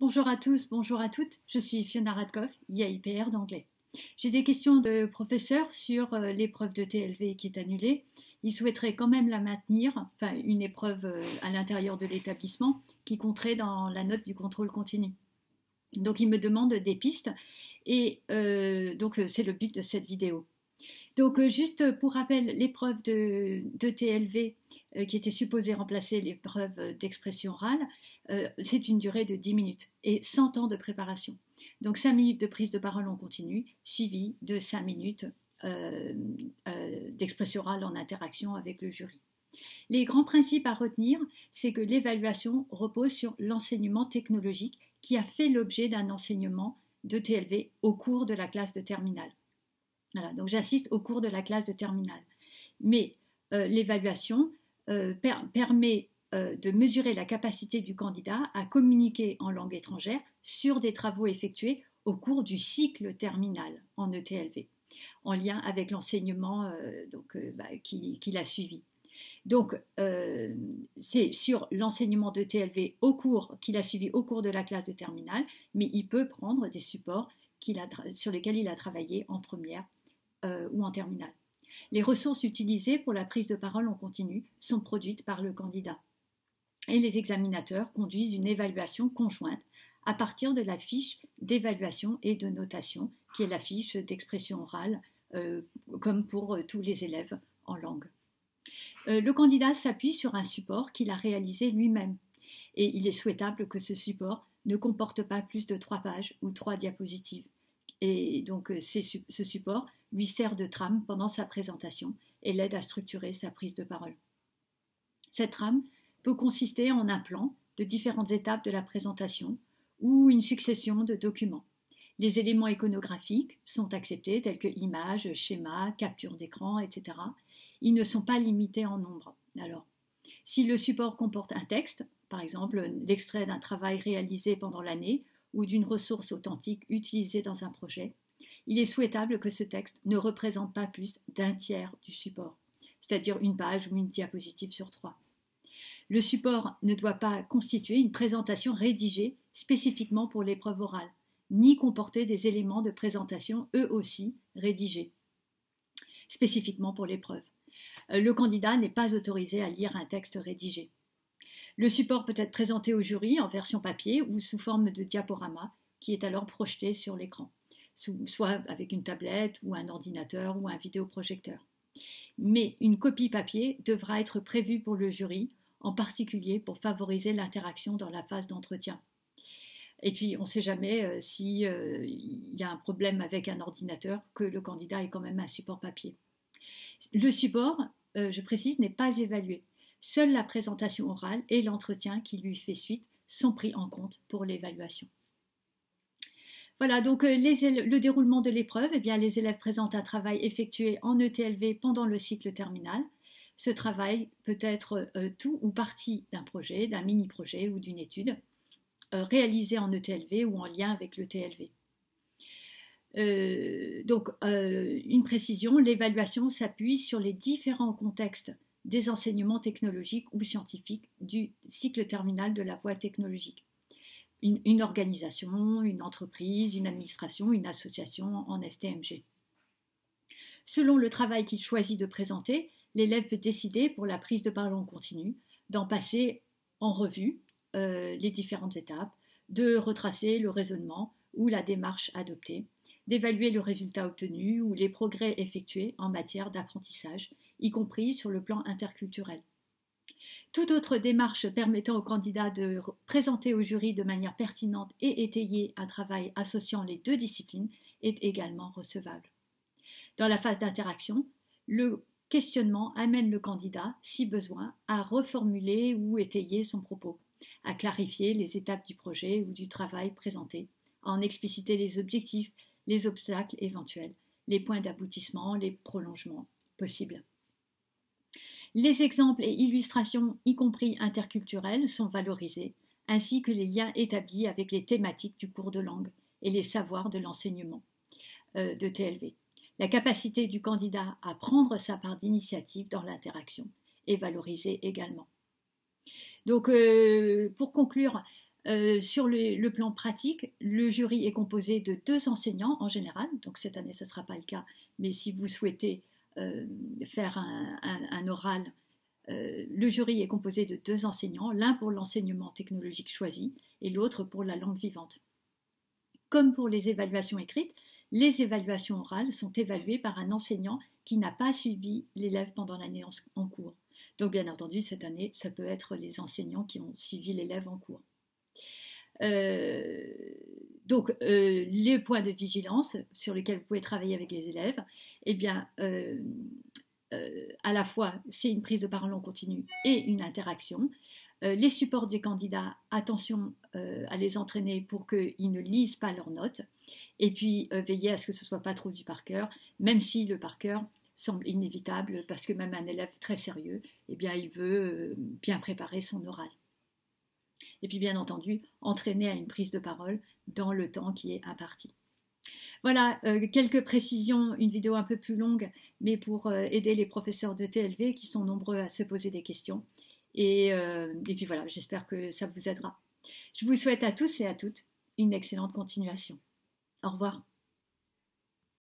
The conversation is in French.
Bonjour à tous, bonjour à toutes, je suis Fiona Radkoff, IAIPR d'anglais. J'ai des questions de professeurs sur l'épreuve de TLV qui est annulée. Ils souhaiteraient quand même la maintenir, enfin une épreuve à l'intérieur de l'établissement qui compterait dans la note du contrôle continu. Donc ils me demandent des pistes et donc c'est le but de cette vidéo. Donc, juste pour rappel, l'épreuve de TLV qui était supposée remplacer l'épreuve d'expression orale, c'est une durée de 10 minutes et 100 ans de préparation. Donc, 5 minutes de prise de parole en continu, suivi de 5 minutes d'expression orale en interaction avec le jury. Les grands principes à retenir, c'est que l'évaluation repose sur l'enseignement technologique qui a fait l'objet d'un enseignement de TLV au cours de la classe de terminale. Voilà, donc j'assiste au cours de la classe de terminale. Mais l'évaluation permet de mesurer la capacité du candidat à communiquer en langue étrangère sur des travaux effectués au cours du cycle terminal en ETLV, en lien avec l'enseignement qu'il a suivi. Donc, c'est sur l'enseignement de TLV qu'il a suivi au cours de la classe de terminale, mais il peut prendre des supports sur lesquels il a travaillé en première ou en terminale. Les ressources utilisées pour la prise de parole en continu sont produites par le candidat. Et les examinateurs conduisent une évaluation conjointe à partir de la fiche d'évaluation et de notation, qui est la fiche d'expression orale, comme pour tous les élèves en langue. Le candidat s'appuie sur un support qu'il a réalisé lui-même. Et il est souhaitable que ce support ne comporte pas plus de 3 pages ou 3 diapositives. Et donc, ce support lui sert de trame pendant sa présentation et l'aide à structurer sa prise de parole. Cette trame peut consister en un plan de différentes étapes de la présentation ou une succession de documents. Les éléments iconographiques sont acceptés tels que images, schémas, captures d'écran, etc. Ils ne sont pas limités en nombre. Alors, si le support comporte un texte, par exemple l'extrait d'un travail réalisé pendant l'année ou d'une ressource authentique utilisée dans un projet, il est souhaitable que ce texte ne représente pas plus d'un tiers du support, c'est-à-dire une page ou une diapositive sur 3. Le support ne doit pas constituer une présentation rédigée spécifiquement pour l'épreuve orale, ni comporter des éléments de présentation eux aussi rédigés spécifiquement pour l'épreuve. Le candidat n'est pas autorisé à lire un texte rédigé. Le support peut être présenté au jury en version papier ou sous forme de diaporama qui est alors projeté sur l'écran, soit avec une tablette ou un ordinateur ou un vidéoprojecteur. Mais une copie papier devra être prévue pour le jury, en particulier pour favoriser l'interaction dans la phase d'entretien. Et puis, on ne sait jamais s'il y a un problème avec un ordinateur, que le candidat ait quand même un support papier. Le support, je précise, n'est pas évalué. Seule la présentation orale et l'entretien qui lui fait suite sont pris en compte pour l'évaluation. Voilà, donc le déroulement de l'épreuve, eh bien, les élèves présentent un travail effectué en ETLV pendant le cycle terminal. Ce travail peut être tout ou partie d'un projet, d'un mini-projet ou d'une étude, réalisé en ETLV ou en lien avec l'ETLV. Une précision, l'évaluation s'appuie sur les différents contextes des enseignements technologiques ou scientifiques du cycle terminal de la voie technologique. Une organisation, une entreprise, une administration, une association en STMG. Selon le travail qu'il choisit de présenter, l'élève peut décider pour la prise de parole en continu d'en passer en revue les différentes étapes, de retracer le raisonnement ou la démarche adoptée, d'évaluer le résultat obtenu ou les progrès effectués en matière d'apprentissage, y compris sur le plan interculturel. Toute autre démarche permettant au candidat de présenter au jury de manière pertinente et étayée un travail associant les 2 disciplines est également recevable. Dans la phase d'interaction, le questionnement amène le candidat, si besoin, à reformuler ou étayer son propos, à clarifier les étapes du projet ou du travail présenté, à en expliciter les objectifs, les obstacles éventuels, les points d'aboutissement, les prolongements possibles. Les exemples et illustrations, y compris interculturels, sont valorisés, ainsi que les liens établis avec les thématiques du cours de langue et les savoirs de l'enseignement de TLV. La capacité du candidat à prendre sa part d'initiative dans l'interaction est valorisée également. Donc, pour conclure, Sur le plan pratique, le jury est composé de 2 enseignants en général, donc cette année ce ne sera pas le cas, mais si vous souhaitez faire un oral, le jury est composé de 2 enseignants, l'un pour l'enseignement technologique choisi et l'autre pour la langue vivante. Comme pour les évaluations écrites, les évaluations orales sont évaluées par un enseignant qui n'a pas suivi l'élève pendant l'année en cours. Donc bien entendu, cette année, ça peut être les enseignants qui ont suivi l'élève en cours. Les points de vigilance sur lesquels vous pouvez travailler avec les élèves, eh bien, à la fois, c'est une prise de parole en continu et une interaction. Les supports des candidats, attention à les entraîner pour qu'ils ne lisent pas leurs notes. Et puis, veillez à ce que ce ne soit pas trop du par cœur, même si le par cœur semble inévitable, parce que même un élève très sérieux, eh bien, il veut bien préparer son oral. Et puis, bien entendu, entraîner à une prise de parole dans le temps qui est imparti. Voilà, quelques précisions, une vidéo un peu plus longue, mais pour aider les professeurs de TLV qui sont nombreux à se poser des questions. Et puis voilà, j'espère que ça vous aidera. Je vous souhaite à tous et à toutes une excellente continuation. Au revoir.